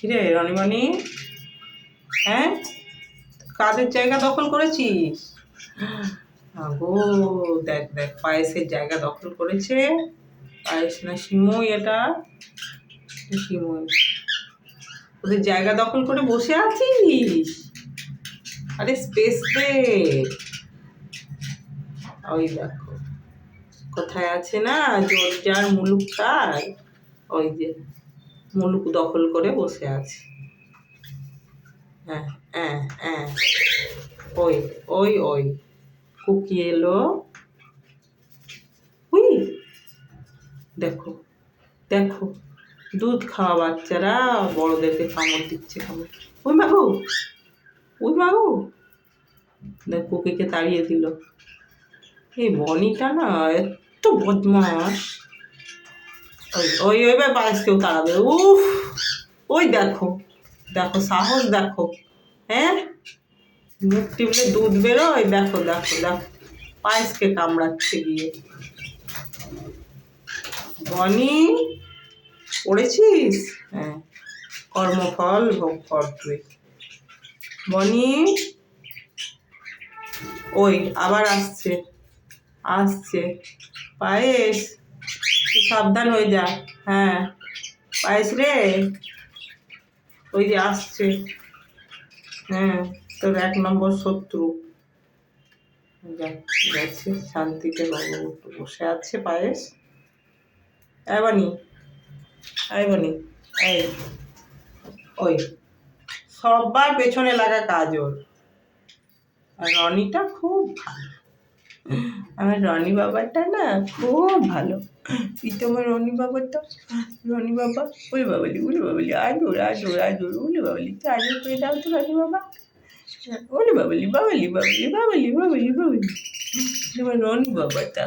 কিরে রনিমণি, হ্যাঁ কাদের জায়গা দখল করেছিস? গো, দেখ দেখ পায়েসের জায়গা দখল করেছে। পায়েস না সিমুই, এটা সিমুই। ওদের জায়গা দখল করে বসে আছিস? আরে স্পেস দে। ওই দেখো কোথায় আছে না, যার মুলুক তার, ওই যে মুলুক দখল করে বসে আছে। হ্যাঁ হ্যাঁ হ্যাঁ, ওই ওই ওই কুকি এলো। হুই, দেখো দেখো, দুধ খাওয়া বাচ্চারা বড়দেরকে কামড় দিচ্ছে, কামড়। ওই মাগো, ওই মাগো, দেখ কুকিকে তাড়িয়ে দিল। এই বনিটা না এত বদমাস। ওই ওই ওইবার পায়েসকেও তাড়াবে। উফ, ওই দেখো দেখো সাহস দেখো। হ্যাঁ, মুখ টিপলে দুধ বেরোয়। দেখো দেখো দেখো, পায়েসকে কামড়াচ্ছে গিয়ে। বনি, পড়েছিস? হ্যাঁ, কর্মফল ভোগ কর তুই। বনি, ওই আবার আসছে আসছে পায়েস, তুই সাবধান হয়ে যা। হ্যাঁ পায়েস রে, ওই যে আসছে। হ্যাঁ, তোর 1 নম্বর শত্রু। গেছে শান্তিতে বসে আছে পায়েস। বনি, বনি, এই ওই সবার পেছনে লাগা কাজ ওর। আর রনিটা খুব ভালো, আমার রনি বাবাটা না খুব ভালো। তুই তো আমার রনি বাবাটা, রনি বাবা, ওরে বাবালি, ওরে বাবালি, আদর আদর আদর, ওরে বাবালি, আদর করে দাও তো রনি বাবা। ওরে বাবালি, বাবালি বাবালি বাবালি বাবালি বাবালি, আমার রনি বাবাটা।